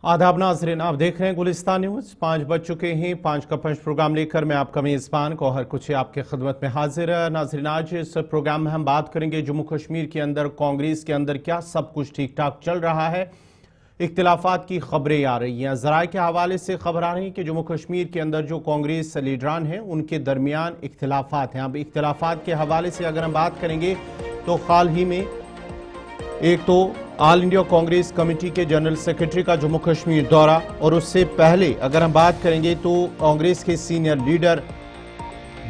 आदाब नाज़रीन, आप देख रहे हैं गुलिस्तान न्यूज। 5 बज चुके हैं। 5 का पंच प्रोग्राम लेकर मैं आपका मेज़बान गौहर कुछ आपके खिदमत में हाजिर है। नाज़रीन, आज इस प्रोग्राम में हम बात करेंगे जम्मू कश्मीर के अंदर कांग्रेस के अंदर क्या सब कुछ ठीक ठाक चल रहा है। इख्तिलाफात की खबरें आ रही हैं, ज़राए के हवाले से खबर आ रही है कि जम्मू कश्मीर के अंदर जो कांग्रेस लीडरान हैं उनके दरमियान इख्तिलाफात हैं। अब इख्तिलाफात के हवाले से अगर हम बात करेंगे तो हाल ही में एक तो ऑल इंडिया कांग्रेस कमेटी के जनरल सेक्रेटरी का जम्मू कश्मीर दौरा, और उससे पहले अगर हम बात करेंगे तो कांग्रेस के सीनियर लीडर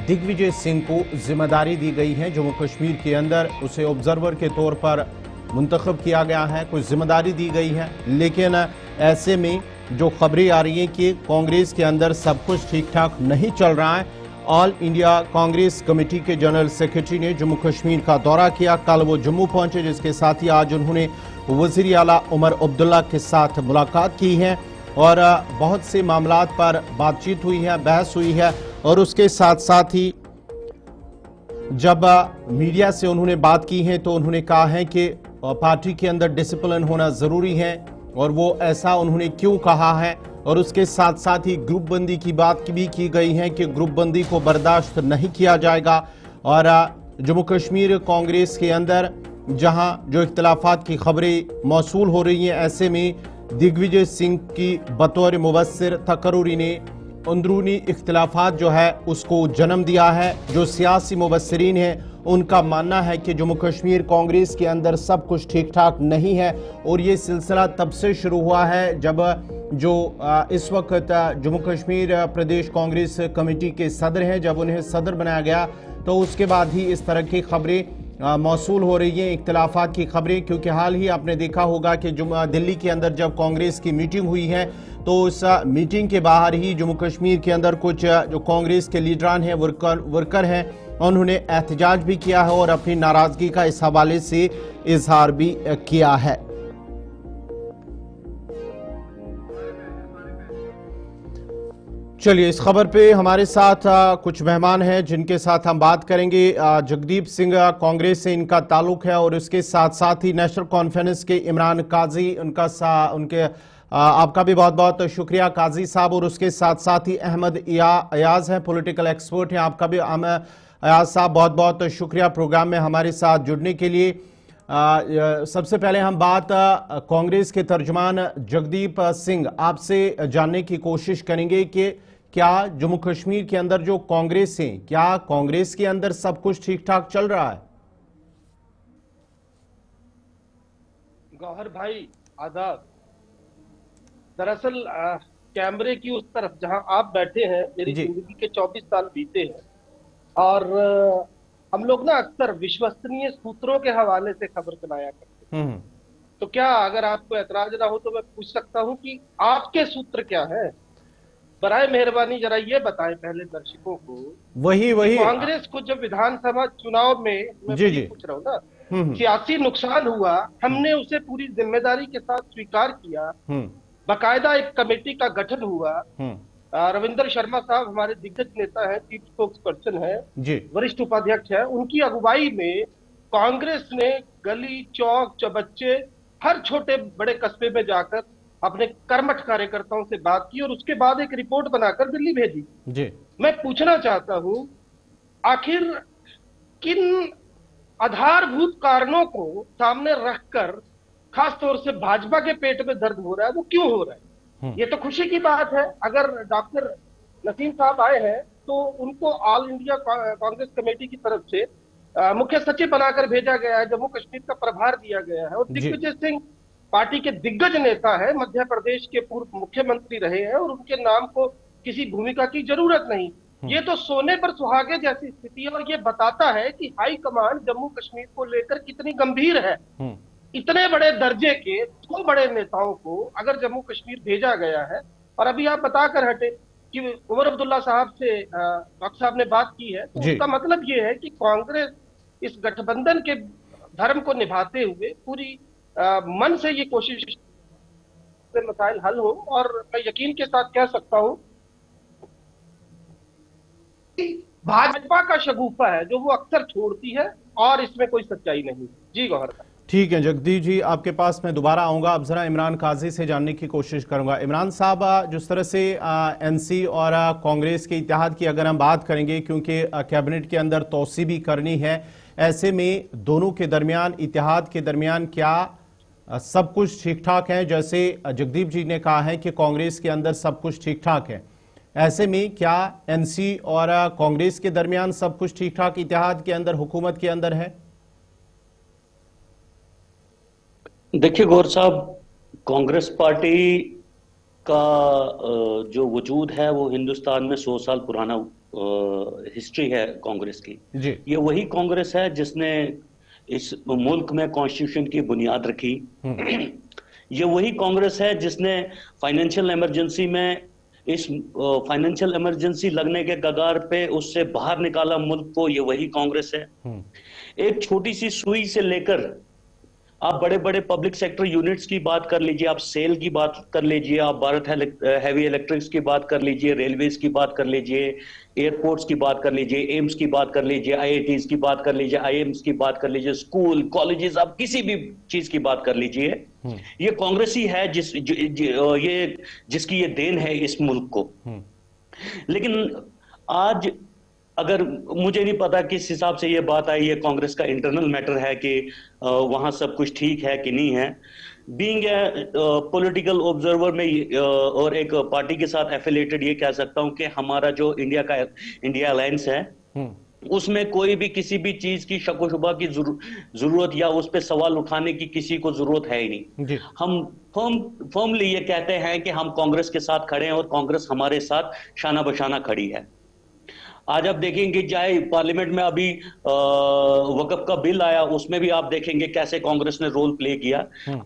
दिग्विजय सिंह को जिम्मेदारी दी गई है जम्मू कश्मीर के अंदर। उसे ऑब्जर्वर के तौर पर मुंतखब किया गया है, कुछ जिम्मेदारी दी गई है। लेकिन ऐसे में जो खबरें आ रही हैं कि कांग्रेस के अंदर सब कुछ ठीक ठाक नहीं चल रहा है। ऑल इंडिया कांग्रेस कमेटी के जनरल सेक्रेटरी ने जम्मू कश्मीर का दौरा किया। कल वो जम्मू पहुंचे, जिसके साथ ही आज उन्होंने वज़ीर आला उमर अब्दुल्ला के साथ मुलाकात की है और बहुत से मामलात पर बातचीत हुई है, बहस हुई है। और उसके साथ साथ ही जब मीडिया से उन्होंने बात की है तो उन्होंने कहा है कि पार्टी के अंदर डिसिप्लिन होना ज़रूरी है, और वो ऐसा उन्होंने क्यों कहा है। और उसके साथ साथ ही ग्रुप बंदी की बात भी की गई है कि ग्रुप बंदी को बर्दाश्त नहीं किया जाएगा। और जम्मू कश्मीर कांग्रेस के अंदर जहां जो इख्तिलाफात की खबरें मौसूल हो रही हैं, ऐसे में दिग्विजय सिंह की बतौर मुबस्सिर तकरूरी ने अंदरूनी इख्तिलाफात जो है उसको जन्म दिया है। जो सियासी मुबस्सिरीन हैं उनका मानना है कि जम्मू कश्मीर कांग्रेस के अंदर सब कुछ ठीक ठाक नहीं है, और ये सिलसिला तब से शुरू हुआ है जब जो इस वक्त जम्मू कश्मीर प्रदेश कांग्रेस कमेटी के सदर हैं, जब उन्हें सदर बनाया गया तो उसके बाद ही इस तरह की खबरें मौसूल हो रही हैं, इख्तिलाफात की खबरें। क्योंकि हाल ही आपने देखा होगा कि दिल्ली के अंदर जब कांग्रेस की मीटिंग हुई है तो उस मीटिंग के बाहर ही जम्मू कश्मीर के अंदर कुछ जो कांग्रेस के लीडरान हैं, वर्कर हैं, उन्होंने एहतजाज भी किया है और अपनी नाराजगी का इस हवाले से इजहार भी किया है। चलिए, इस खबर पे हमारे साथ कुछ मेहमान हैं जिनके साथ हम बात करेंगे। जगदीप सिंह कांग्रेस से इनका ताल्लुक है, और उसके साथ साथ ही नेशनल कॉन्फ्रेंस के इमरान काजी, उनके आपका भी बहुत बहुत शुक्रिया काजी साहब। और उसके साथ साथ ही अहमद अयाज हैं, पॉलिटिकल एक्सपर्ट हैं, आपका भी अयाज साहब बहुत बहुत शुक्रिया प्रोग्राम में हमारे साथ जुड़ने के लिए। सबसे पहले हम बात कांग्रेस के तर्जुमान जगदीप सिंह आपसे जानने की कोशिश करेंगे कि क्या जम्मू कश्मीर के अंदर जो कांग्रेस है, क्या कांग्रेस के अंदर सब कुछ ठीक ठाक चल रहा है? गौहर भाई आदाब। दरअसल कैमरे की उस तरफ जहां आप बैठे हैं, मेरी जी। जिंदगी के 24 साल बीते हैं। और हम लोग ना अक्सर विश्वसनीय सूत्रों के हवाले से खबर सुनाया करते हैं। हम्म। तो क्या अगर आपको एतराज ना हो तो मैं पूछ सकता हूं कि आपके सूत्र क्या है? बराए मेहरबानी जरा ये बताएं पहले दर्शकों को वही कि वही कांग्रेस को जब विधानसभा चुनाव में, मैं जी वही जी। पूछ रहा हूँ ना, हम्म। सियासी नुकसान हुआ, हम्म। हमने उसे पूरी जिम्मेदारी के साथ स्वीकार किया। हम्म। बाकायदा एक कमेटी का गठन हुआ। हम्म। रविंदर शर्मा साहब हमारे दिग्गज नेता हैं, चीफ स्पोक्स पर्सन है, जी। वरिष्ठ उपाध्यक्ष है। उनकी अगुवाई में कांग्रेस ने गली चौक चौबच्चे हर छोटे बड़े कस्बे में जाकर अपने कर्मठ कार्यकर्ताओं से बात की और उसके बाद एक रिपोर्ट बनाकर दिल्ली भेजी। जी। मैं पूछना चाहता हूं, आखिर किन आधारभूत कारणों को सामने रखकर, खास तौर से भाजपा के पेट में दर्द हो रहा है, वो क्यों हो रहा है? हम्म। ये तो खुशी की बात है, अगर डॉक्टर नसीम साहब आए हैं तो उनको ऑल इंडिया कांग्रेस कमेटी की तरफ से मुख्य सचिव बनाकर भेजा गया है, जम्मू कश्मीर का प्रभार दिया गया है। और जी। दिग्विजय सिंह पार्टी के दिग्गज नेता है, मध्य प्रदेश के पूर्व मुख्यमंत्री रहे हैं, और उनके नाम को किसी भूमिका की जरूरत नहीं। ये तो सोने पर सुहागे जैसी स्थिति है, और ये बताता है कि हाई कमांड जम्मू कश्मीर को लेकर कितनी गंभीर है। हम्म। इतने बड़े दर्जे के दो बड़े नेताओं को अगर जम्मू कश्मीर भेजा गया है, और अभी आप बताकर हटे कि उमर अब्दुल्ला साहब से डॉक्टर साहब ने बात की है, तो जी। उसका मतलब ये है कि कांग्रेस इस गठबंधन के धर्म को निभाते हुए पूरी मन से ये कोशिश से मसाइल हल हो। और मैं यकीन के साथ कह सकता हूं कि भाजपा का शगुफा है जो वो अक्सर छोड़ती है, और इसमें कोई सच्चाई नहीं। जी गौहर। ठीक है जगदीप जी, आपके पास मैं दोबारा आऊंगा। अब जरा इमरान काजी से जानने की कोशिश करूंगा। इमरान साहब, जिस तरह से एनसी और कांग्रेस के इत्तेहाद की अगर हम बात करेंगे, क्योंकि कैबिनेट के अंदर तोसी भी करनी है, ऐसे में दोनों के दरमियान, इत्तेहाद के दरमियान क्या सब कुछ ठीक ठाक है? जैसे जगदीप जी ने कहा है कि कांग्रेस के अंदर सब कुछ ठीक ठाक है, ऐसे में क्या एनसी और कांग्रेस के दरमियान सब कुछ ठीक ठाक इत्तेहाद के अंदर, हुकूमत के अंदर है? देखिए गौर साहब, कांग्रेस पार्टी का जो वजूद है वो हिंदुस्तान में 100 साल पुराना हिस्ट्री है कांग्रेस की। जी। ये वही कांग्रेस है जिसने इस मुल्क में कॉन्स्टिट्यूशन की बुनियाद रखी। ये वही कांग्रेस है जिसने फाइनेंशियल इमरजेंसी में, इस फाइनेंशियल इमरजेंसी लगने के कगार पे उससे बाहर निकाला मुल्क को। ये वही कांग्रेस है। एक छोटी सी सुई से लेकर आप बड़े बड़े पब्लिक सेक्टर यूनिट्स की बात कर लीजिए, आप सेल की बात कर लीजिए, आप भारत हैवी इलेक्ट्रिक्स की बात कर लीजिए, रेलवेज की बात कर लीजिए, एयरपोर्ट्स की बात कर लीजिए, एम्स की बात कर लीजिए, आईआईटीज की बात कर लीजिए, आईएम्स की बात कर लीजिए, स्कूल कॉलेजेस, आप किसी भी चीज की बात कर लीजिए, ये कांग्रेस ही है जिसकी ये देन है इस मुल्क को। लेकिन आज अगर, मुझे नहीं पता किस हिसाब से ये बात आई, ये कांग्रेस का इंटरनल मैटर है कि वहां सब कुछ ठीक है कि नहीं है। बीइंग ए पॉलिटिकल ऑब्जर्वर में और एक पार्टी के साथ एफिलेटेड, ये कह सकता हूं कि हमारा जो इंडिया अलायंस है उसमें कोई भी किसी भी चीज की शक शुबा की जरूरत या उस पर सवाल उठाने की किसी को जरूरत है ही नहीं। हम फर्मली ये कहते हैं कि हम कांग्रेस के साथ खड़े हैं और कांग्रेस हमारे साथ शाना बशाना खड़ी है। आज आप देखेंगे चाहे पार्लियामेंट में अभी वक्फ का बिल आया, उसमें भी आप देखेंगे कैसे कांग्रेस ने रोल प्ले किया।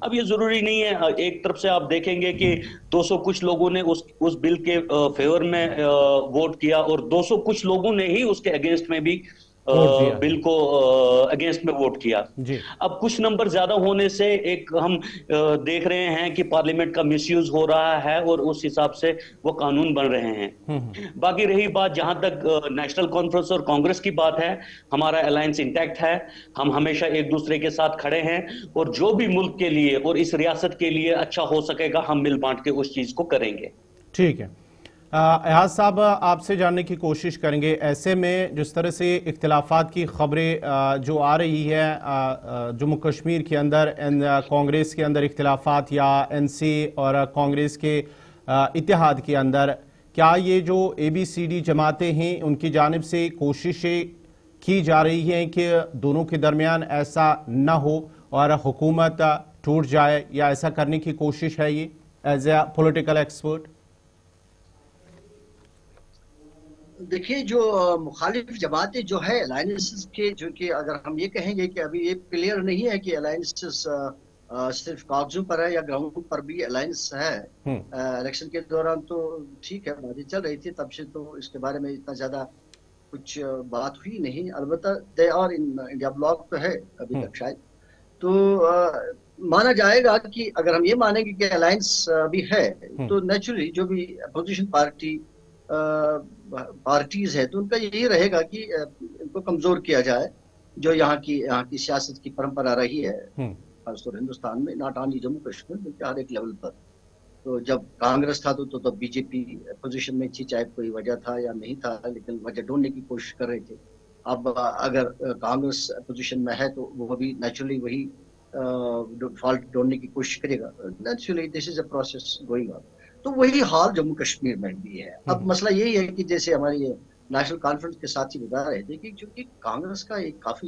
अब ये जरूरी नहीं है, एक तरफ से आप देखेंगे कि 200 कुछ लोगों ने उस बिल के फेवर में वोट किया और 200 कुछ लोगों ने ही उसके अगेंस्ट में भी बिल को अगेंस्ट में वोट किया। अब कुछ नंबर ज्यादा होने से एक हम देख रहे हैं कि पार्लियामेंट का मिसयूज हो रहा है और उस हिसाब से वो कानून बन रहे हैं। बाकी रही बात जहां तक नेशनल कॉन्फ्रेंस और कांग्रेस की बात है, हमारा अलायंस इंटैक्ट है। हम हमेशा एक दूसरे के साथ खड़े हैं और जो भी मुल्क के लिए और इस रियासत के लिए अच्छा हो सकेगा, हम मिल बांट के उस चीज को करेंगे। ठीक है। एजाज साहब, आपसे जानने की कोशिश करेंगे, ऐसे में जिस तरह से इख्तिलाफात की खबरें जो आ रही है जम्मू कश्मीर के अंदर, कांग्रेस के अंदर इख्तिलाफात या एनसी और कांग्रेस के इत्तेहाद के अंदर, क्या ये जो ABCD जमातें हैं उनकी जानिब से कोशिशें की जा रही हैं कि दोनों के दरमियान ऐसा न हो और हुकूमत टूट जाए, या ऐसा करने की कोशिश है ये एज ए पॉलिटिकल एक्सपर्ट? देखिए, जो मुखालिफ जमातें जो है अलायंसेस के, जो कि अगर हम ये कहेंगे कि अभी ये क्लियर नहीं है कि अलायंसेस सिर्फ कागजों पर है या ग्राउंड पर भी अलायंस है। इलेक्शन के दौरान तो ठीक है, बातें चल रही थी, तब से तो इसके बारे में इतना ज्यादा कुछ बात हुई नहीं। अलबत्ता they are in India bloc तो है अभी तक शायद, तो माना जाएगा कि अगर हम ये मानेंगे कि अलायंस भी है तो नेचुरली जो भी अपोजिशन पार्टीज है तो उनका यही रहेगा कि इनको कमजोर किया जाए। जो यहाँ की सियासत की परंपरा रही है खासतौर हिंदुस्तान में, नॉट ओनली जम्मू कश्मीर बल्कि हर एक लेवल पर। तो जब कांग्रेस था तो बीजेपी पोजीशन में थी, चाहे कोई वजह था या नहीं था, लेकिन वजह ढूंढने की कोशिश कर रहे थे। अब अगर कांग्रेस पोजीशन में है तो वो भी नेचुरली वही फॉल्ट ढूंढने की कोशिश करेगा। Naturally this is a process going on. तो वही हाल जम्मू कश्मीर में भी है। अब मसला यही है कि जैसे हमारी नेशनल कॉन्फ्रेंस के साथ ही बता रहे थे कि चूंकि कांग्रेस का एक काफी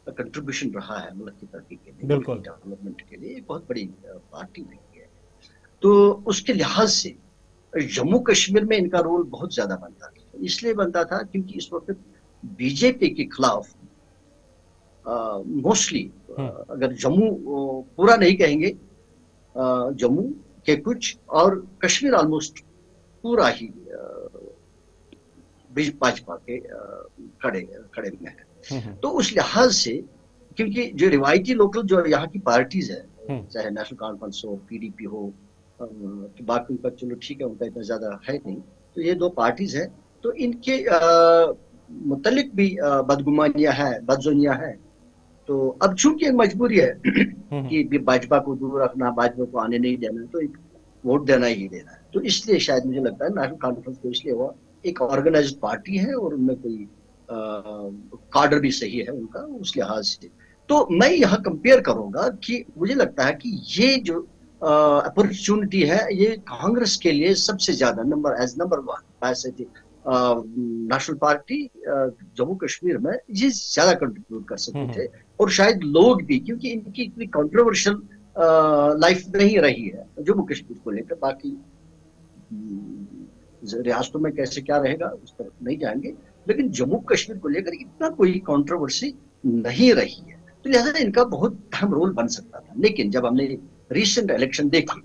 कंट्रीब्यूशन रहा है मुल्क की तरक्की के लिए, डेवलपमेंट के लिए, एक बहुत बड़ी पार्टी रही है, तो उसके लिहाज से जम्मू कश्मीर में इनका रोल बहुत ज्यादा बनता था। इसलिए बनता था क्योंकि इस वक्त बीजेपी के खिलाफ मोस्टली, अगर जम्मू पूरा नहीं कहेंगे, जम्मू के कुछ और कश्मीर ऑलमोस्ट पूरा ही भाजपा के खड़े में है। तो उस लिहाज से, क्योंकि जो रिवायती लोकल जो यहाँ की पार्टीज है, चाहे नेशनल कॉन्फ्रेंस हो, PDP हो, तो बाकी उनका चलो ठीक है, उनका इतना ज्यादा है नहीं, तो ये दो पार्टीज है, तो इनके मुतल्लिक भी बदगुमानियां है, बदजुनियां है। तो अब चूंकि मजबूरी है कि भी भाजपा को दूर रखना, भाजपा को आने नहीं देना, तो एक वोट देना ही देना है। तो इसलिए शायद मुझे लगता है नेशनल कॉन्फ्रेंस को इसलिए हुआ, एक ऑर्गेनाइज्ड पार्टी है और उनमें कोई कार्डर भी सही है उनका, उस लिहाज से। तो मैं यहाँ कंपेयर करूंगा कि मुझे लगता है कि ये जो अपॉर्चुनिटी है ये कांग्रेस के लिए सबसे ज्यादा number one national party Jammu Kashmir में ये ज्यादा कंट्रीब्यूट कर सकते थे। और शायद लोग भी, क्योंकि इनकी इतनी कंट्रोवर्शियल लाइफ नहीं रही है जम्मू कश्मीर को लेकर, बाकी रियासतों में कैसे क्या रहेगा उस पर नहीं जाएंगे, लेकिन जम्मू कश्मीर को लेकर इतना कोई कंट्रोवर्सी नहीं रही है, तो लिहाजा इनका बहुत अहम रोल बन सकता था। लेकिन जब हमने रिसेंट इलेक्शन देखी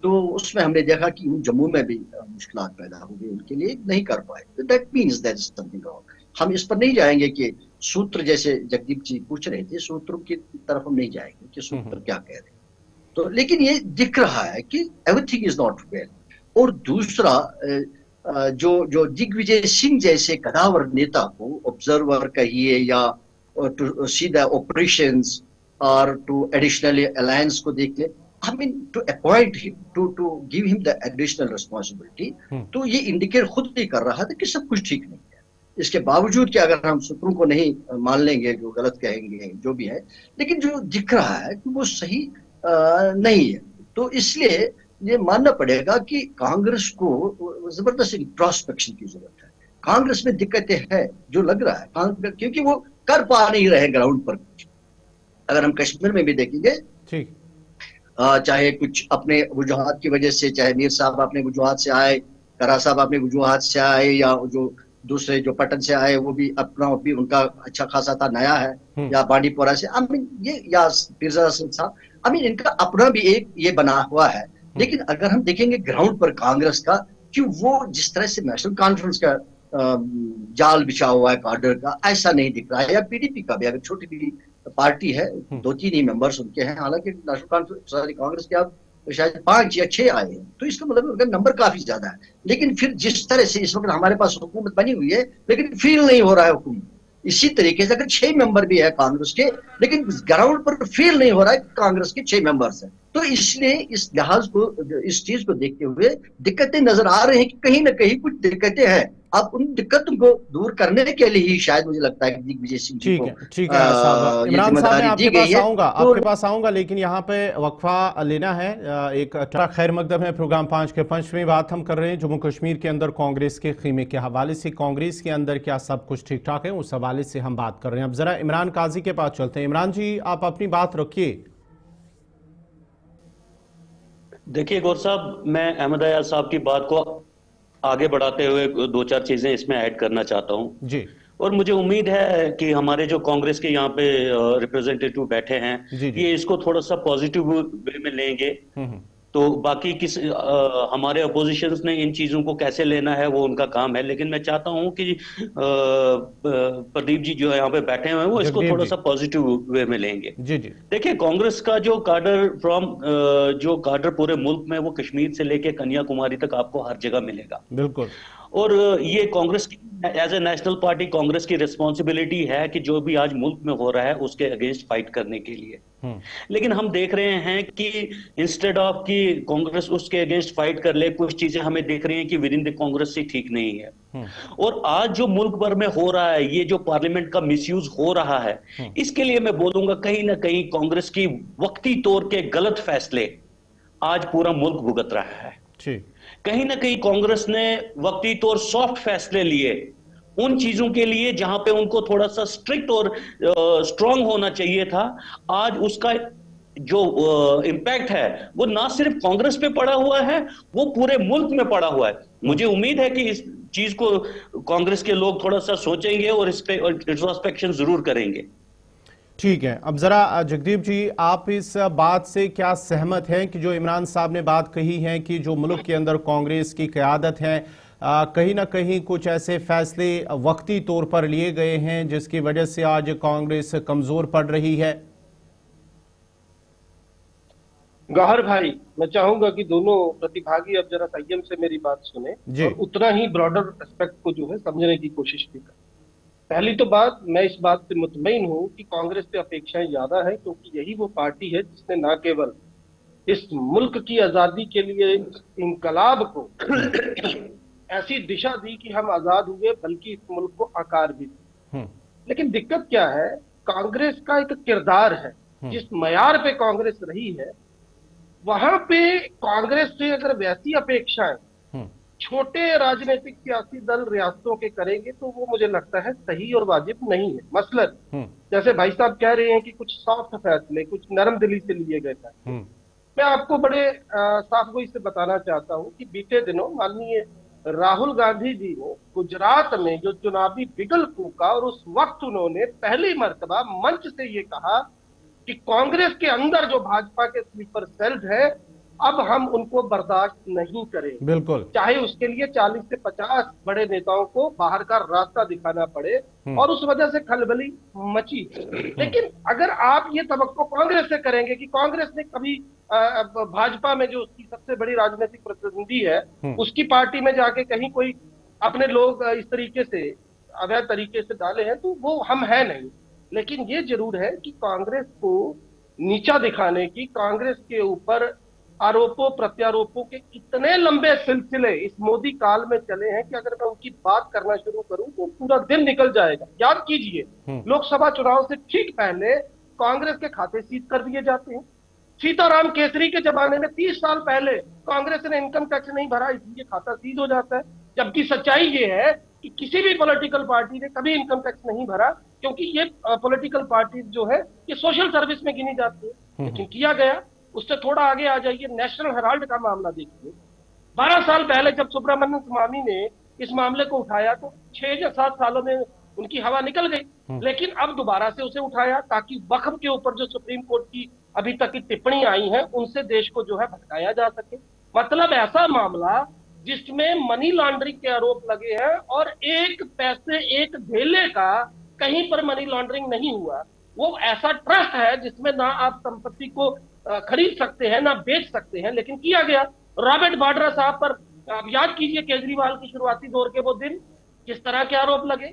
तो उसमें हमने देखा कि जम्मू में भी मुश्किल पैदा हो गई उनके लिए, नहीं कर पाए। तो that means that is something wrong. हम इस पर नहीं जाएंगे कि सूत्र, जैसे जगदीप जी पूछ रहे थे, सूत्रों की तरफ हम नहीं जाएंगे कि सूत्र क्या कह रहे हैं। तो लेकिन ये दिख रहा है कि एवरीथिंग इज नॉट वेल। और दूसरा, जो जो दिग्विजय सिंह जैसे कदावर नेता को ऑब्जर्वर कहिए या टू सी द ऑपरेशंस और टू एडिशनल अलायंस को देख ले, I mean to appoint him, to give him the additional responsibility, तो ये इंडिकेट खुद ही कर रहा था कि सब कुछ ठीक नहीं है। इसके बावजूद कि अगर हम सूत्रों को नहीं मान लेंगे, जो गलत कहेंगे जो भी है, लेकिन जो दिख रहा है कि वो सही नहीं है। तो इसलिए ये मानना पड़ेगा कि कांग्रेस को जबरदस्त इंट्रोस्पेक्शन की जरूरत है। कांग्रेस में दिक्कतें हैं जो लग रहा है, क्योंकि वो कर पा नहीं रहे ग्राउंड पर कुछ। अगर हम कश्मीर में भी देखेंगे, ठीक, चाहे कुछ अपने वजूहात की वजह से, चाहे मीर साहब अपने वजूहात से आए, करा साहब अपने वजूहात से आए, या जो दूसरे जो पटन से आए वो भी अपना भी उनका अच्छा खासा था, नया है, या बांडीपोरा से, आई मीन ये, या फिरजा साहब, आई मीन इनका अपना भी एक ये बना हुआ है। लेकिन अगर हम देखेंगे ग्राउंड पर कांग्रेस का, कि वो जिस तरह से नेशनल कॉन्फ्रेंस का जाल बिछा हुआ है कार्डर का, ऐसा नहीं दिख रहा है। या पीडीपी का भी, अगर छोटी भी पार्टी है, 2-3 ही मेंबर्स उनके हैं, हालांकि नेशनल कॉन्फ्रेंस कांग्रेस के आप शायद 5 या 6 आए हैं, तो इसका मतलब उनका नंबर काफी ज्यादा है। लेकिन फिर जिस तरह से इस वक्त हमारे पास हुकूमत बनी हुई है, लेकिन फील नहीं हो रहा है हुकूमत। इसी तरीके से अगर 6 मेंबर भी है कांग्रेस के, लेकिन ग्राउंड पर फील नहीं हो रहा है कि कांग्रेस के 6 मेंबर्स हैं। तो इसलिए इस लिहाज को, इस चीज को देखते हुए दिक्कतें नजर आ रही हैं कि कहीं ना कहीं कुछ दिक्कतें हैं। अब उन दिक्कतों को दूर करने के लिए ही शायद मुझे लगता है कि दिग्विजय सिंह जी को, ठीक है साहब, इमरान साहब मैं आपके पास आऊंगा, आपके पास आऊंगा, लेकिन यहाँ पे वक्फा लेना है। एक खैर मकदम है, प्रोग्राम 5 के 5वीं बात हम कर रहे हैं जम्मू कश्मीर के अंदर कांग्रेस के खीमे के हवाले से। कांग्रेस के अंदर क्या सब कुछ ठीक ठाक है, उस हवाले से हम बात कर रहे हैं। अब जरा इमरान काजी के पास चलते हैं। इमरान जी, आप अपनी बात रखिए। देखिए गौर साहब, मैं अहमद अयाज साहब की बात को आगे बढ़ाते हुए 2-4 चीजें इसमें ऐड करना चाहता हूं जी। और मुझे उम्मीद है कि हमारे जो कांग्रेस के यहाँ पे रिप्रेजेंटेटिव बैठे हैं जी। ये इसको थोड़ा सा पॉजिटिव वे में लेंगे। तो बाकी हमारे अपोजिशंस ने इन चीजों को कैसे लेना है वो उनका काम है, लेकिन मैं चाहता हूं कि प्रदीप जी जो यहाँ पे बैठे हुए हैं वो इसको थोड़ा सा पॉजिटिव वे में लेंगे जी जी। देखिए, कांग्रेस का जो काडर पूरे मुल्क में, वो कश्मीर से लेके कन्याकुमारी तक आपको हर जगह मिलेगा। बिल्कुल। और ये कांग्रेस की as a national party Congress की रिस्पॉन्सिबिलिटी है कि जो भी आज मुल्क में हो रहा है उसके अगेंस्ट फाइट करने के लिए। लेकिन हम देख रहे हैं कि इंस्टेड ऑफ कि कांग्रेस उसके अगेंस्ट फाइट कर ले, कुछ चीजें हमें देख रही हैं कि विद इन द कांग्रेस से ठीक नहीं है। और आज जो मुल्क भर में हो रहा है, ये जो पार्लियामेंट का मिसयूज हो रहा है, इसके लिए मैं बोलूंगा कहीं ना कहीं कांग्रेस की वक्ती तौर के गलत फैसले आज पूरा मुल्क भुगत रहा है। कहीं ना कहीं कांग्रेस ने वक्ती तौर सॉफ्ट फैसले लिए उन चीजों के लिए जहां पे उनको थोड़ा सा स्ट्रिक्ट और स्ट्रांग होना चाहिए था। आज उसका जो इम्पैक्ट है वो ना सिर्फ कांग्रेस पे पड़ा हुआ है, वो पूरे मुल्क में पड़ा हुआ है। मुझे उम्मीद है कि इस चीज को कांग्रेस के लोग थोड़ा सा सोचेंगे और इस पे इंट्रोस्पेक्शन जरूर करेंगे। ठीक है। अब जरा जगदीप जी, आप इस बात से क्या सहमत हैं कि जो इमरान साहब ने बात कही है कि जो मुल्क के अंदर कांग्रेस की क़यादत है, कहीं ना कहीं कुछ ऐसे फैसले वक्ती तौर पर लिए गए हैं जिसकी वजह से आज कांग्रेस कमजोर पड़ रही है? गौहर भाई, मैं चाहूंगा कि दोनों प्रतिभागी अब जरा संयम से मेरी बात सुने और उतना ही ब्रॉडर एस्पेक्ट को जो है समझने की कोशिश भी करें। पहली तो बात, मैं इस बात से मुतमईन हूं कि कांग्रेस से अपेक्षाएं ज्यादा है, क्योंकि यही वो पार्टी है जिसने न केवल इस मुल्क की आजादी के लिए इंकलाब को ऐसी दिशा दी कि हम आजाद हुए, बल्कि इस मुल्क को आकार भी दी। लेकिन दिक्कत क्या है, कांग्रेस का एक किरदार है। जिस मयार पे कांग्रेस रही है, वहां पे कांग्रेस से अगर वैसी अपेक्षाएं छोटे राजनीतिक सियासी दल रियासतों के करेंगे तो वो मुझे लगता है सही और वाजिब नहीं है। मसलन जैसे भाई साहब कह रहे हैं कि कुछ सॉफ्ट फैसले, कुछ नरम दिली से लिए गए फैसले, मैं आपको बड़े साफ गोई से बताना चाहता हूं कि बीते दिनों माननीय राहुल गांधी जी ने गुजरात में जो चुनावी बिगल फूका, और उस वक्त उन्होंने पहली मर्तबा मंच से ये कहा कि कांग्रेस के अंदर जो भाजपा के स्लीपर सेल्स है, अब हम उनको बर्दाश्त नहीं करेंगे, बिल्कुल, चाहे उसके लिए 40 से 50 बड़े नेताओं को बाहर का रास्ता दिखाना पड़े। और उस वजह से खलबली मची। लेकिन अगर आप ये तवक्को कांग्रेस से करेंगे कि कांग्रेस ने कभी भाजपा में जो उसकी सबसे बड़ी राजनीतिक प्रतिद्वंदी है, उसकी पार्टी में जाके कहीं कोई अपने लोग इस तरीके से अवैध तरीके से डाले हैं, तो वो हम है नहीं। लेकिन ये जरूर है कि कांग्रेस को नीचा दिखाने की, कांग्रेस के ऊपर आरोपों प्रत्यारोपों के इतने लंबे सिलसिले इस मोदी काल में चले हैं कि अगर मैं उनकी बात करना शुरू करूं तो पूरा दिन निकल जाएगा। याद कीजिए, लोकसभा चुनाव से ठीक पहले कांग्रेस के खाते सीज कर दिए जाते हैं। सीताराम केसरी के जमाने में 30 साल पहले कांग्रेस ने इनकम टैक्स नहीं भरा, इसलिए खाता सीज हो जाता है। जबकि सच्चाई ये है कि किसी भी पॉलिटिकल पार्टी ने कभी इनकम टैक्स नहीं भरा, क्योंकि ये पॉलिटिकल पार्टी जो है ये सोशल सर्विस में गिनी जाती है। लेकिन किया गया। उससे थोड़ा आगे आ जाइए, नेशनल हेराल्ड का मामला देखिए। 12 साल पहले जब सुब्रमण्यम स्वामी ने इस मामले को उठाया तो 6 या 7 सालों में उनकी हवा निकल गई। लेकिन अब दोबारा से उसे उठाया ताकि वक्फ के ऊपर जो सुप्रीम कोर्ट की अभी तक की टिप्पणी आई है, उनसे देश को जो है भटकाया जा सके। मतलब ऐसा मामला जिसमें मनी लॉन्ड्रिंग के आरोप लगे हैं और एक पैसे एक धेले का कहीं पर मनी लॉन्ड्रिंग नहीं हुआ। वो ऐसा ट्रस्ट है जिसमें ना आप संपत्ति को खरीद सकते हैं ना बेच सकते हैं, लेकिन किया गया। रॉबर्ट वाड्रा साहब पर आप याद कीजिए, केजरीवाल की शुरुआती दौर के वो दिन, किस तरह के आरोप लगे,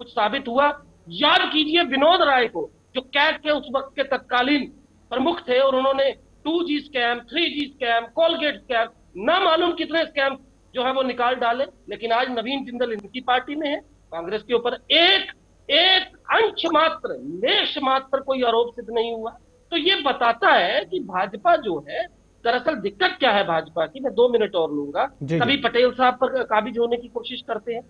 कुछ साबित हुआ। याद कीजिए विनोद राय को, जो कैट के उस वक्त के तत्कालीन प्रमुख थे, और उन्होंने 2G scam, 3G scam, Colgate scam, ना मालूम कितने स्कैम जो है वो निकाल डाले। लेकिन आज नवीन जिंदल इनकी पार्टी में है। कांग्रेस के ऊपर एक अंश मात्र, लेश मात्र कोई आरोप सिद्ध नहीं हुआ। तो ये बताता है कि भाजपा जो है, दरअसल दिक्कत क्या है भाजपा की, मैं 2 मिनट और लूंगा। कभी पटेल साहब पर काबिज होने की कोशिश करते हैं।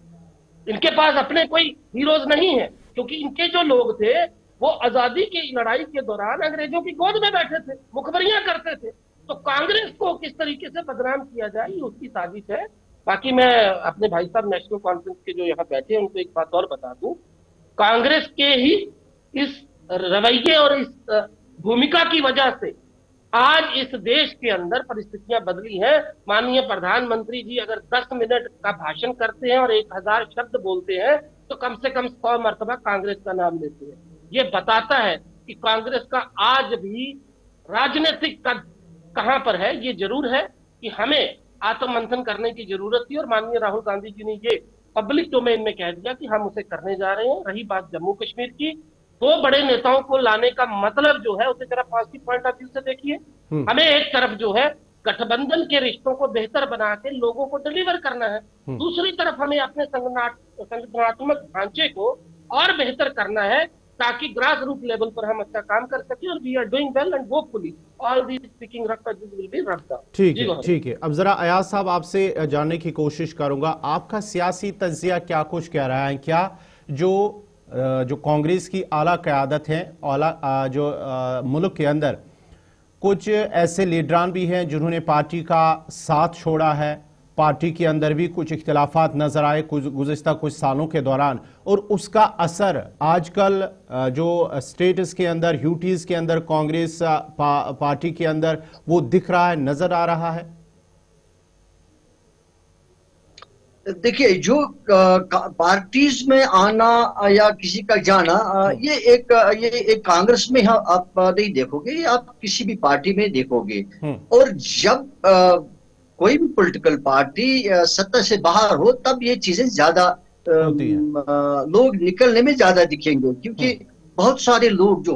इनके पास अपने कोई हीरोज नहीं है, क्योंकि इनके जो लोग थे वो आजादी की लड़ाई के दौरान अंग्रेजों की गोद में बैठे थे, मुखबरियां करते थे। तो कांग्रेस को किस तरीके से बदनाम किया जाए, ये उसकी साजिश है। बाकी मैं अपने भाई साहब नेशनल कॉन्फ्रेंस के जो यहाँ बैठे हैं उनको एक बात और बता दूं, कांग्रेस के ही इस रवैये और इस भूमिका की वजह से आज इस देश के अंदर परिस्थितियां बदली हैं। माननीय प्रधानमंत्री जी अगर 10 मिनट का भाषण करते हैं और 1000 शब्द बोलते हैं तो कम से कम 100 मर्तबा कांग्रेस का नाम लेते हैं। ये बताता है कि कांग्रेस का आज भी राजनीतिक कद कहां पर है। ये जरूर है कि हमें आत्ममंथन करने की जरूरत थी, और माननीय राहुल गांधी जी ने ये पब्लिक डोमेन में कह दिया कि हम उसे करने जा रहे हैं। रही बात जम्मू कश्मीर की, 2 बड़े नेताओं को लाने का मतलब जो है उसे जरा पॉजिटिव पॉइंट ऑफ व्यू से देखिए। हमें एक तरफ जो है गठबंधन के रिश्तों को बेहतर बना के लोगों को डिलीवर करना है, दूसरी तरफ हमें अपने संगठनात्मक ढांचे को और बेहतर करना है ताकि ग्रास रूट लेवल पर हम अच्छा काम कर सके। और we are doing well and hopefully all these speaking records will be roughed out. ठीक है। अब जरा अयाज साहब आपसे जानने की कोशिश करूंगा, आपका सियासी तज्जिया क्या कुछ कह रहा है? क्या जो कांग्रेस की आला क़यादत है, जो मुल्क के अंदर कुछ ऐसे लीडरान भी हैं जिन्होंने पार्टी का साथ छोड़ा है, पार्टी के अंदर भी कुछ इख्तिलाफात नजर आए गुज़िश्ता कुछ सालों के दौरान, और उसका असर आजकल जो स्टेट्स के अंदर, यूटीज के अंदर कांग्रेस पार्टी के अंदर वो दिख रहा है, नजर आ रहा है? देखिए, जो पार्टीज में आना या किसी का जाना, ये एक कांग्रेस में आप नहीं देखोगे, ये आप किसी भी पार्टी में देखोगे। और जब कोई भी पॉलिटिकल पार्टी सत्ता से बाहर हो तब ये चीजें ज्यादा होती है। लोग निकलने में ज्यादा दिखेंगे, क्योंकि बहुत सारे लोग जो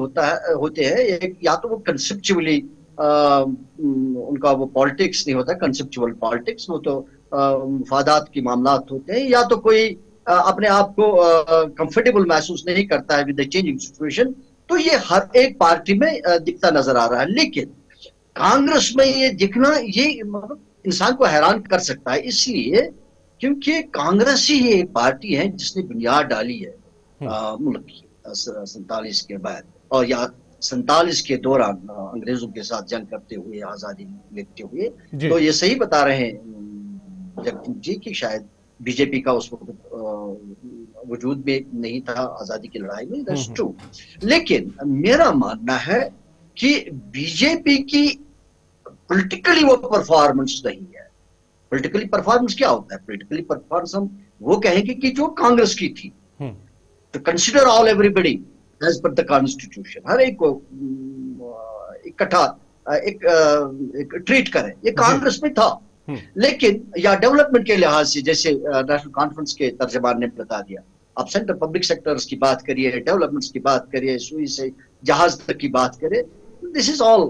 होते हैं, या तो वो कंसेप्चुअली उनका वो पॉलिटिक्स नहीं होता, कंसेप्चुअल पॉलिटिक्स, वो तो मुफादात की मामलात होते हैं, या तो कोई अपने आप को कंफर्टेबल महसूस नहीं करता है विद द चेंजिंग सिचुएशन। तो ये हर एक पार्टी में दिखता नजर आ रहा है। लेकिन कांग्रेस में ये दिखना, ये मतलब इंसान को हैरान कर सकता है, इसलिए क्योंकि कांग्रेस ही एक पार्टी है जिसने बुनियाद डाली है मुल्क की 47 के बाद, और या 47 के दौरान अंग्रेजों के साथ जंग करते हुए, आजादी लेते हुए। तो ये सही बता रहे हैं जगदीप जी की शायद बीजेपी का उस वक्त वजूद भी नहीं था आजादी की लड़ाई में, दैट्स ट्रू। लेकिन मेरा मानना है कि बीजेपी की पॉलिटिकली वो परफॉर्मेंस नहीं है। पॉलिटिकली परफॉर्मेंस क्या होता है? पॉलिटिकली परफॉर्मेंस हम वो कहेंगे कि जो कांग्रेस की थी, तो consider all everybody as per the constitution, हर एक को इकट्ठा एक ट्रीट करें, ये कांग्रेस में था। लेकिन या डेवलपमेंट के लिहाज से, जैसे नेशनल कॉन्फ्रेंस के तर्जमान ने बता दिया, आप सेंटर पब्लिक सेक्टर्स की बात करिए, डेवलपमेंट्स की बात करिए, सुई से जहाज तक की बात करें, this is all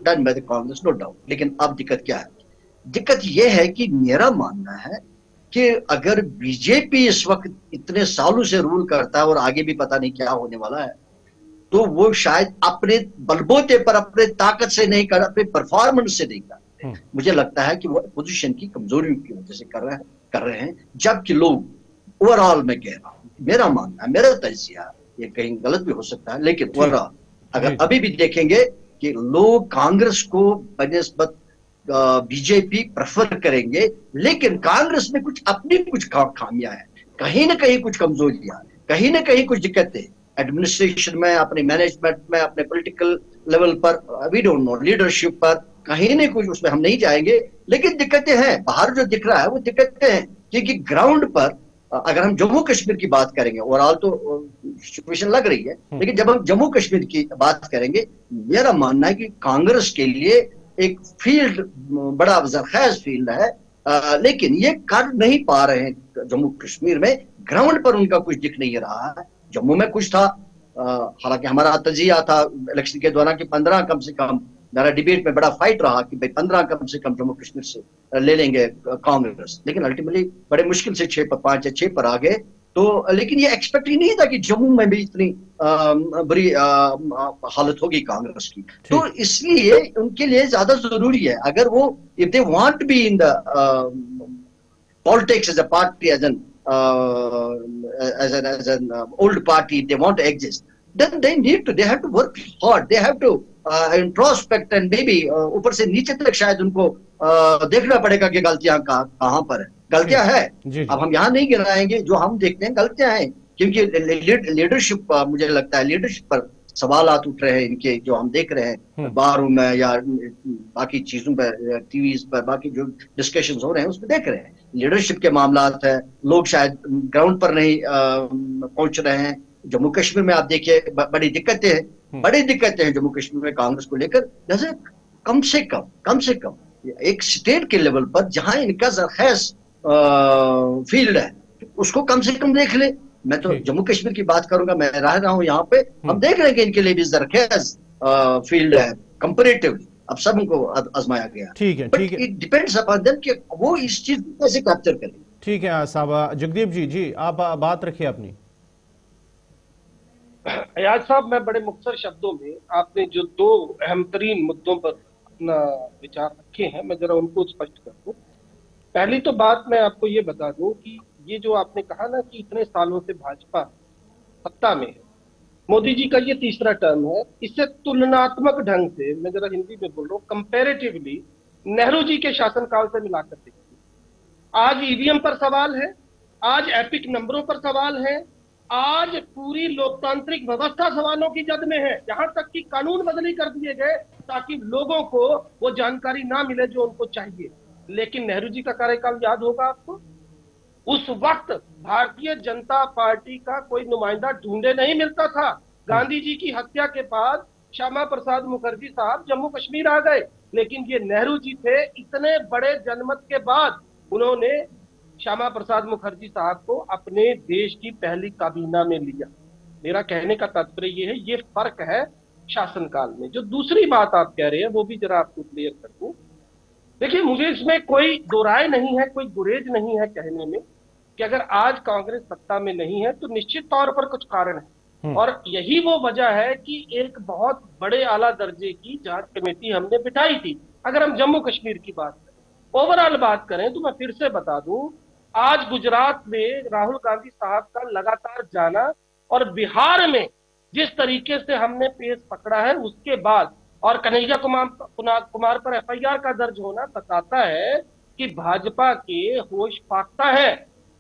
done by the Congress, no doubt. लेकिन अब दिक्कत क्या है? दिक्कत यह है कि मेरा मानना है कि अगर बीजेपी इस वक्त इतने सालों से रूल करता है और आगे भी पता नहीं क्या होने वाला है, तो वो शायद अपने बलबूते पर, अपने ताकत से नहीं कर, अपने परफॉर्मेंस से नहीं कर। मुझे लगता है कि वो पोजीशन की कमजोरियों की वजह से कर रहे हैं, जबकि लोग ओवरऑल में कह रहा हूं, मेरा मानना, मेरा तजिया, ये कहीं गलत भी हो सकता है, लेकिन ओवरऑल अगर अभी भी देखेंगे कि लोग कांग्रेस को बनिस्बत बीजेपी प्रेफर करेंगे, लेकिन कांग्रेस में कुछ अपनी कुछ खामियां हैं, कहीं ना कहीं कुछ कमजोरियां, कहीं ना कहीं कुछ दिक्कतें एडमिनिस्ट्रेशन में, अपने मैनेजमेंट में, अपने पॉलिटिकल लेवल पर, वी डोंट नो, लीडरशिप पर, कहीं ना कुछ, उसमें हम नहीं जाएंगे, लेकिन दिक्कतें हैं। बाहर जो दिख रहा है वो दिक्कतें हैं, क्योंकि ग्राउंड पर अगर हम जम्मू कश्मीर की बात करेंगे, ओवरऑल तो सिचुएशन लग रही है, लेकिन जब हम जम्मू कश्मीर की बात करेंगे, मेरा मानना है कि कांग्रेस के लिए एक फील्ड बड़ा जरखेज फील्ड है, लेकिन ये कर नहीं पा रहे हैं जम्मू कश्मीर में। ग्राउंड पर उनका कुछ दिख नहीं रहा है। जम्मू में कुछ था, हालांकि हमारा तजिया था इलेक्शन के दौरान कि 15 कम से कम, मेरा डिबेट में बड़ा फाइट रहा कि भाई 15 कम से कम जम्मू कश्मीर से ले लेंगे कांग्रेस, लेकिन अल्टीमेटली बड़े मुश्किल से 6 पर 5 या 6 पर आ गए। तो लेकिन ये एक्सपेक्ट ही नहीं था कि जम्मू में भी इतनी बुरी हालत होगी कांग्रेस की। तो इसलिए उनके लिए ज्यादा जरूरी है, अगर वो if they want to be in the politics as a party, as an old party, they want to exist, then they have to work hard, they have to introspect, and maybe ऊपर से नीचे तक शायद उनको देखना पड़ेगा कि गलतियां कहाँ पर है। गलतियां है, अब हम यहाँ नहीं गिनाएंगे, जो हम देखते हैं गलतियां हैं, क्योंकि लीडरशिप, मुझे लगता है लीडरशिप पर सवालात उठ रहे हैं इनके, जो हम देख रहे हैं बाहरों में या बाकी चीजों पर, टीवी पर, बाकी जो डिस्कशन हो रहे हैं उसमें देख रहे हैं लीडरशिप के मामलात है। लोग शायद ग्राउंड पर नहीं पहुंच रहे हैं। जम्मू कश्मीर में आप देखिए बड़ी दिक्कतें हैं जम्मू कश्मीर में कांग्रेस को लेकर। जैसे कम से कम एक स्टेट के लेवल पर जहां इनका जरखेज फील्ड है, उसको कम से कम देख ले। मैं तो जम्मू कश्मीर की बात करूंगा, मैं रह रहा हूं यहाँ पे, हम देख रहे हैं कि इनके लिए भी जरखेज फील्ड है कंपैरेटिवली। अब सब उनको आजमाया गया, ठीक है। इट डिपेंड्स अपॉन देम कि वो इस चीज को कैसे कैप्चर करें। ठीक है साहब। जगदीप जी आप बात रखिए अपनी। अयाज साहब, मैं बड़े मुख्तसर शब्दों में, आपने जो 2 अहम तरीन मुद्दों पर अपना विचार रखे हैं, मैं जरा उनको स्पष्ट कर दूं। पहली तो बात मैं आपको ये बता दूं कि ये जो आपने कहा ना कि इतने सालों से भाजपा सत्ता में है, मोदी जी का ये तीसरा टर्म है, इससे तुलनात्मक ढंग से, मैं जरा हिंदी में बोल रहा हूँ, कंपैरेटिवली नेहरू जी के शासनकाल से मिलाकर देखिए। आज ईवीएम पर सवाल है, आज एपिक नंबरों पर सवाल है, आज पूरी लोकतांत्रिक व्यवस्था सवालों की जद में है। यहां तक कि कानून बदली कर दिए गए ताकि लोगों को वो जानकारी ना मिले जो उनको चाहिए। लेकिन नेहरू जी का कार्यकाल याद होगा आपको, उस वक्त भारतीय जनता पार्टी का कोई नुमाइंदा ढूंढे नहीं मिलता था। गांधी जी की हत्या के बाद श्यामा प्रसाद मुखर्जी साहब जम्मू कश्मीर आ गए, लेकिन ये नेहरू जी थे, इतने बड़े जनमत के बाद उन्होंने श्यामा प्रसाद मुखर्जी साहब को अपने देश की पहली काबीना में लिया। मेरा कहने का तात्पर्य ये है, ये फर्क है शासनकाल में। जो दूसरी बात आप कह रहे हैं वो भी जरा आपको क्लियर कर दूं। देखिए, मुझे इसमें कोई दो राय नहीं है, कोई गुरेज नहीं है कहने में कि अगर आज कांग्रेस सत्ता में नहीं है तो निश्चित तौर पर कुछ कारण है, और यही वो वजह है कि एक बहुत बड़े आला दर्जे की जांच कमेटी हमने बिठाई थी। अगर हम जम्मू कश्मीर की बात करें, ओवरऑल बात करें, तो मैं फिर से बता दूं, आज गुजरात में राहुल गांधी साहब का लगातार जाना और बिहार में जिस तरीके से हमने पेस पकड़ा है उसके बाद, और कन्हैया कुमार पर एफआईआर का दर्ज होना बताता है कि भाजपा के होश फाख्ता है,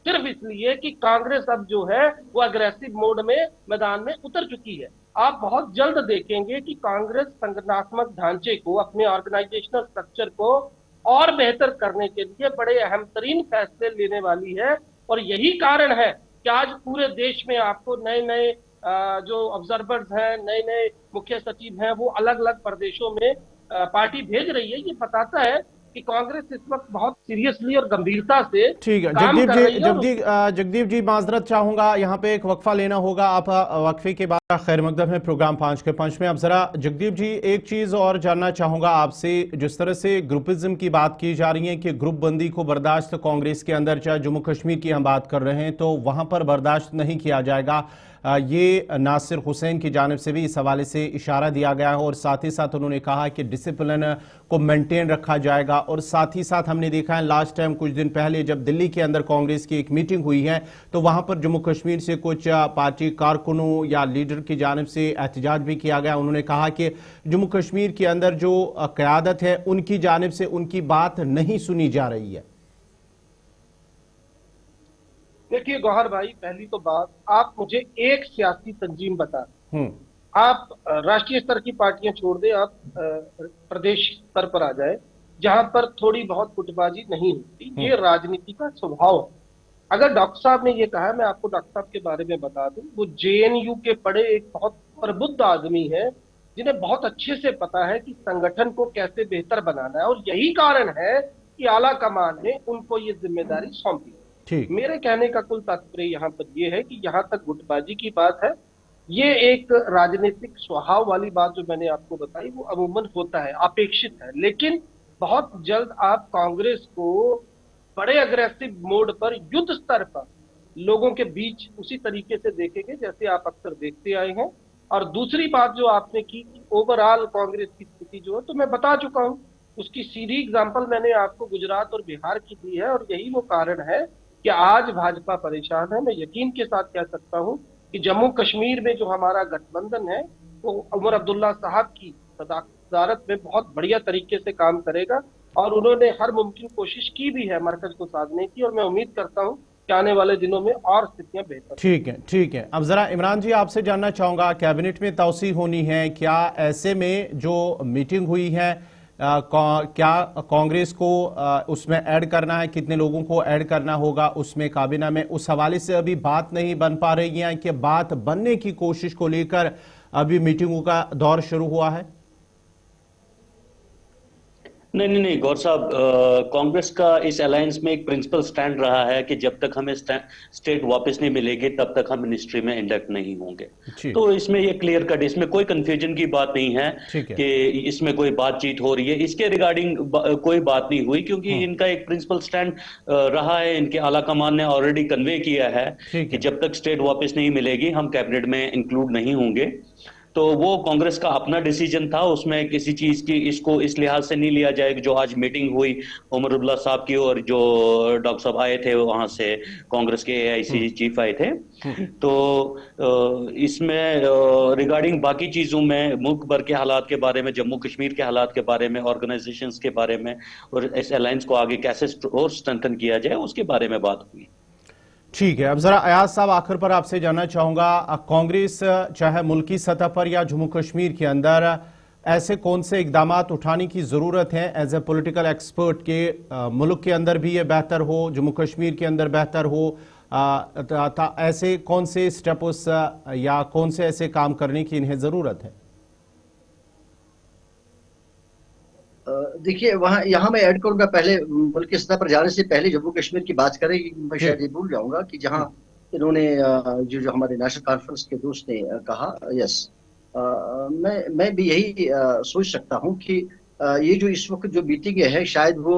सिर्फ इसलिए कि कांग्रेस अब जो है वो अग्रेसिव मोड में मैदान में उतर चुकी है। आप बहुत जल्द देखेंगे कि कांग्रेस संगठनात्मक ढांचे को, अपने ऑर्गेनाइजेशनल स्ट्रक्चर को और बेहतर करने के लिए बड़े अहम तरीन फैसले लेने वाली है। और यही कारण है कि आज पूरे देश में आपको नए नए जो ऑब्जर्वर्स हैं, नए नए मुख्य सचिव हैं, वो अलग अलग प्रदेशों में पार्टी भेज रही है। ये बताता है कि कांग्रेस इस वक्त बहुत सीरियसली और गंभीरता से ठीक है। जगदीप जी माजरत चाहूंगा, यहाँ पे एक वक्फा लेना होगा। आप वक्फे के बाद खैर मकदम है प्रोग्राम 5 के 5 में। अब जरा जगदीप जी एक चीज और जानना चाहूंगा आपसे, जिस तरह से ग्रुपिज्म की बात की जा रही है कि ग्रुप बंदी को बर्दाश्त कांग्रेस के अंदर, चाहे जम्मू कश्मीर की हम बात कर रहे हैं, तो वहां पर बर्दाश्त नहीं किया जाएगा। ये नासिर हुसैन की जानिब से भी इस हवाले से इशारा दिया गया है, और साथ ही साथ उन्होंने कहा कि डिसिप्लिन को मेंटेन रखा जाएगा। और साथ ही साथ हमने देखा है लास्ट टाइम कुछ दिन पहले जब दिल्ली के अंदर कांग्रेस की एक मीटिंग हुई है, तो वहां पर जम्मू कश्मीर से कुछ पार्टी कारकुनों या लीडर की जानिब से एहतजाज भी किया गया। उन्होंने कहा कि जम्मू कश्मीर के अंदर जो क़यादत है उनकी जानिब से उनकी बात नहीं सुनी जा रही है। देखिए गौहर भाई, पहली तो बात, आप मुझे एक सियासी तंजीम बता दें, आप राष्ट्रीय स्तर की पार्टियां छोड़ दें, आप प्रदेश स्तर पर आ जाए जहां पर थोड़ी बहुत गुटबाजी नहीं होती। ये राजनीति का स्वभाव है। अगर डॉक्टर साहब ने ये कहा है, मैं आपको डॉक्टर साहब के बारे में बता दूं, वो जेएनयू के पढ़े एक बहुत प्रबुद्ध आदमी है, जिन्हें बहुत अच्छे से पता है कि संगठन को कैसे बेहतर बनाना है, और यही कारण है कि आला कमान ने उनको ये जिम्मेदारी सौंपी। मेरे कहने का कुल तात्पर्य यहाँ पर यह है कि यहाँ तक गुटबाजी की बात है, ये एक राजनीतिक स्वभाव वाली बात जो मैंने आपको बताई वो अमूमन होता है, अपेक्षित है। लेकिन बहुत जल्द आप कांग्रेस को बड़े अग्रेसिव मोड पर, युद्ध स्तर पर लोगों के बीच उसी तरीके से देखेंगे जैसे आप अक्सर देखते आए हैं। और दूसरी बात जो आपने की, ओवरऑल कांग्रेस की स्थिति जो है, तो मैं बता चुका हूं, उसकी सीधी एग्जाम्पल मैंने आपको गुजरात और बिहार की दी है। और यही वो कारण है कि आज भाजपा परेशान है। मैं यकीन के साथ कह सकता हूं कि जम्मू कश्मीर में जो हमारा गठबंधन है वो उमर अब्दुल्ला साहब की सदारत में बहुत बढ़िया तरीके से काम करेगा, और उन्होंने हर मुमकिन कोशिश की भी है मरकज को साधने की, और मैं उम्मीद करता हूं कि आने वाले दिनों में और स्थितियां बेहतर। ठीक है। अब जरा इमरान जी आपसे जानना चाहूंगा, कैबिनेट में तौसी होनी है क्या? ऐसे में जो मीटिंग हुई है, क्या कांग्रेस को उसमें ऐड करना है, कितने लोगों को ऐड करना होगा उसमें काबीना में, उस हवाले से अभी बात नहीं बन पा रही है कि बात बनने की कोशिश को लेकर अभी मीटिंगों का दौर शुरू हुआ है? नहीं गौर साहब, कांग्रेस का इस अलायंस में एक प्रिंसिपल स्टैंड रहा है कि जब तक हमें स्टेट वापस नहीं मिलेगी तब तक हम मिनिस्ट्री में इंडक्ट नहीं होंगे। तो इसमें ये क्लियर कट, इसमें कोई कंफ्यूजन की बात नहीं है कि इसमें कोई बातचीत हो रही है। इसके रिगार्डिंग कोई बात नहीं हुई, क्योंकि इनका एक प्रिंसिपल स्टैंड रहा है, इनके आला कमान ने ऑलरेडी कन्वे किया है कि जब तक स्टेट वापस नहीं मिलेगी हम कैबिनेट में इंक्लूड नहीं होंगे। तो वो कांग्रेस का अपना डिसीजन था, उसमें किसी चीज की इसको इस लिहाज से नहीं लिया जाए। जो आज मीटिंग हुई उमर अब्दुल्ला साहब की, और जो डॉक्टर साहब आए थे वहां से, कांग्रेस के एआईसी चीफ आए थे, तो इसमें रिगार्डिंग बाकी चीजों में, मुल्क भर के हालात के बारे में, जम्मू कश्मीर के हालात के बारे में, ऑर्गेनाइजेशंस के बारे में, और इस अलायंस को आगे कैसे और स्ट्रेंथन किया जाए उसके बारे में बात हुई। ठीक है। अब जरा अयाज साहब आखिर पर आपसे जानना चाहूंगा, कांग्रेस चाहे मुल्की सतह पर या जम्मू कश्मीर के अंदर ऐसे कौन से इकदाम उठाने की जरूरत है एज ए पॉलिटिकल एक्सपर्ट के मुल्क के अंदर भी ये बेहतर हो, जम्मू कश्मीर के अंदर बेहतर हो, ऐसे कौन से स्टेप्स या कौन से ऐसे काम करने की इन्हें जरूरत है? देखिए वहाँ यहाँ मैं ऐड करूंगा, पहले मुल्क की सतह पर जाने से पहले जम्मू कश्मीर की बात करें, मैं जी। शायद ये भूल जाऊंगा कि जहाँ इन्होंने जो हमारे नेशनल कॉन्फ्रेंस के दोस्त ने कहा, यस, मैं भी यही सोच सकता हूँ कि ये जो इस वक्त जो मीटिंग है शायद वो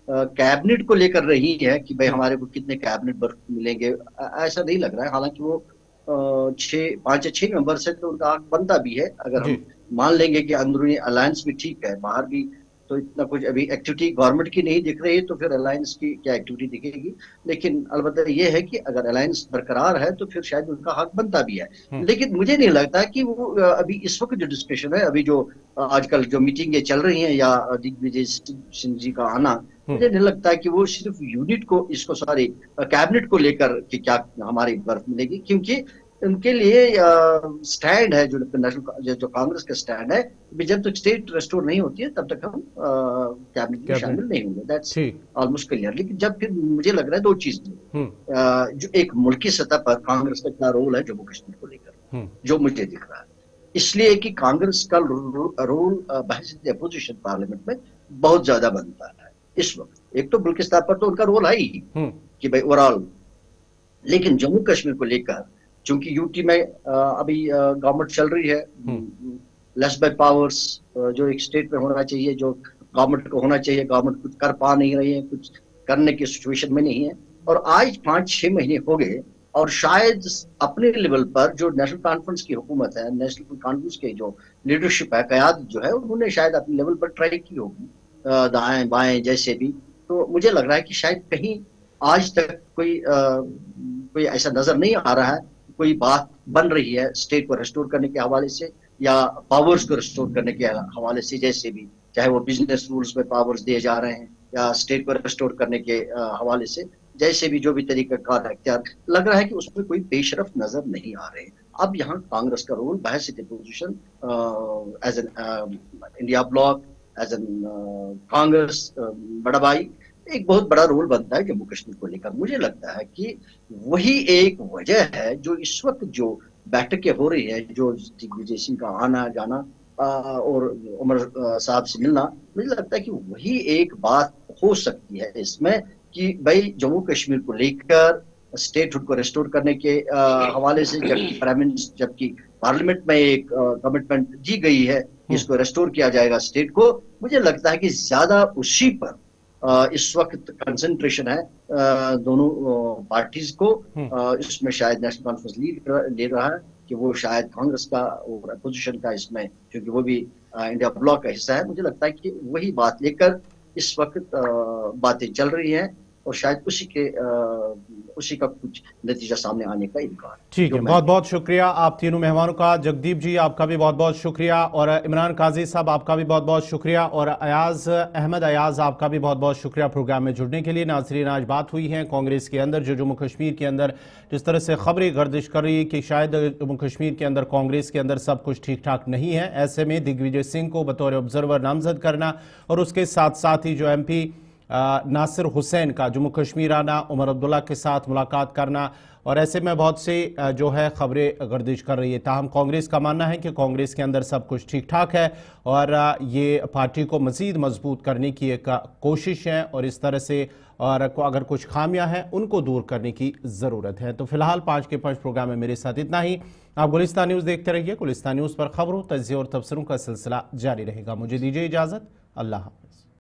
कैबिनेट को लेकर रही है कि भाई हमारे को कितने कैबिनेट बर्फ मिलेंगे। ऐसा नहीं लग रहा है, हालांकि वो 5 या 6 मेंबर से तो उनका हक बनता भी है। अगर जी। हम मान लेंगे कि अंदरूनी अलायंस भी ठीक है, बाहर भी तो इतना कुछ अभी एक्टिविटी गवर्नमेंट की नहीं दिख रही है, तो फिर अलायंस की क्या एक्टिविटी दिखेगी। लेकिन अलबत्ता ये है कि अगर अलायंस बरकरार है तो फिर शायद उनका हक बनता भी है। लेकिन मुझे नहीं लगता कि वो अभी इस वक्त जो डिस्कशन है, अभी जो आजकल जो मीटिंगें चल रही हैं या दिग्विजय सिंह जी का आना, मुझे नहीं लगता है कि वो सिर्फ यूनिट को, इसको सॉरी कैबिनेट को लेकर कि क्या हमारी बर्फ मिलेगी, क्योंकि उनके लिए स्टैंड है जो नेशनल जो कांग्रेस का स्टैंड है, जब तक स्टेट रेस्टोर नहीं होती है तब तक हम कैबिनेट में शामिल नहीं होंगे। That's almost clear. लेकिन जब फिर मुझे लग रहा है दो चीज जो एक मुल्की सतह पर कांग्रेस का क्या रोल है जम्मू कश्मीर को लेकर, जो मुझे दिख रहा है, इसलिए कि कांग्रेस का रोल बहसीत अपोजिशन पार्लियामेंट में बहुत ज्यादा बनता है इस वक्त। एक तो मुल्क के स्तर पर तो उनका रोल है ही कि भाई ओवरऑल, लेकिन जम्मू कश्मीर को लेकर चूंकि यूटी में अभी गवर्नमेंट चल रही है, लेस बाय पावर्स, जो एक स्टेट में होना चाहिए, जो गवर्नमेंट को होना चाहिए, गवर्नमेंट कुछ कर पा नहीं रही है, कुछ करने की सिचुएशन में नहीं है। और आज 5-6 महीने हो गए और शायद अपने लेवल पर जो नेशनल कॉन्फ्रेंस की हुकूमत है, नेशनल कॉन्फ्रेंस के जो लीडरशिप है, क़यादत जो है, उन्होंने शायद अपने लेवल पर ट्राई की होगी दाएं बाएं जैसे भी। तो मुझे लग रहा है कि शायद कहीं आज तक कोई ऐसा नजर नहीं आ रहा है, कोई बात बन रही है स्टेट को रेस्टोर करने के हवाले से या पावर्स को रेस्टोर करने के हवाले से, जैसे भी, चाहे वो बिजनेस रूल्स में पावर्स दिए जा रहे हैं या स्टेट को रेस्टोर करने के हवाले से, जैसे भी जो भी तरीका कार अख्तियार, लग रहा है कि उसमें कोई पेशरफ नजर नहीं आ रहे। अब यहाँ कांग्रेस का रोल बहसीत opposition as an India bloc, as an Congress बड़ा भाई, एक बहुत बड़ा रोल बनता है जम्मू कश्मीर को लेकर। मुझे लगता है कि वही एक वजह है जो इस वक्त जो बैठकें हो रही है, जो दिग्विजय सिंह का आना जाना और उमर साहब से मिलना, मुझे लगता है कि वही एक बात हो सकती है इसमें कि भाई जम्मू कश्मीर को लेकर स्टेटहुड को रेस्टोर करने के हवाले से, जबकि पार्लियामेंट में एक कमिटमेंट दी गई है, इसको रेस्टोर किया जाएगा स्टेट को। मुझे लगता है कि ज्यादा उसी पर इस वक्त कंसंट्रेशन है दोनों पार्टीज को। इसमें शायद नेशनल कॉन्फ्रेंस लीड ले रहा है कि वो शायद कांग्रेस का और अपोजिशन का इसमें, क्योंकि वो भी इंडिया ब्लॉक का हिस्सा है, मुझे लगता है कि वही बात लेकर इस वक्त बातें चल रही हैं और शायद उसी का कुछ नतीजा सामने आने का इम्कान। ठीक है, बहुत बहुत शुक्रिया आप तीनों मेहमानों का। जगदीप जी आपका भी बहुत बहुत शुक्रिया, और इमरान काजी साहब आपका भी बहुत बहुत शुक्रिया, और अहमद अयाज आपका भी बहुत बहुत शुक्रिया प्रोग्राम में जुड़ने के लिए। नाज़रीन, आज बात हुई है कांग्रेस के अंदर जो जम्मू कश्मीर के अंदर जिस तरह से खबरें गर्दिश कर रही है कि शायद जम्मू कश्मीर के अंदर कांग्रेस के अंदर सब कुछ ठीक ठाक नहीं है। ऐसे में दिग्विजय सिंह को बतौर ऑब्जर्वर नामजद करना और उसके साथ साथ ही जो MP नासिर हुसैन का जम्मू कश्मीर आना, उमर अब्दुल्ला के साथ मुलाकात करना, और ऐसे में बहुत से जो है खबरें गर्दिश कर रही है। ताहम कांग्रेस का मानना है कि कांग्रेस के अंदर सब कुछ ठीक ठाक है और ये पार्टी को मज़ीद मजबूत करने की एक कोशिश है, और इस तरह से और अगर कुछ खामियां हैं उनको दूर करने की ज़रूरत है। तो फिलहाल 5 के 5 प्रोग्राम में मेरे साथ इतना ही। आप गुलिस्तान न्यूज़ देखते रहिए। गुलिस्तान न्यूज़ पर खबरों, तज्ज़िये और तबसरों का सिलसिला जारी रहेगा। मुझे दीजिए इजाज़त। अल्लाह हाफ़िज़।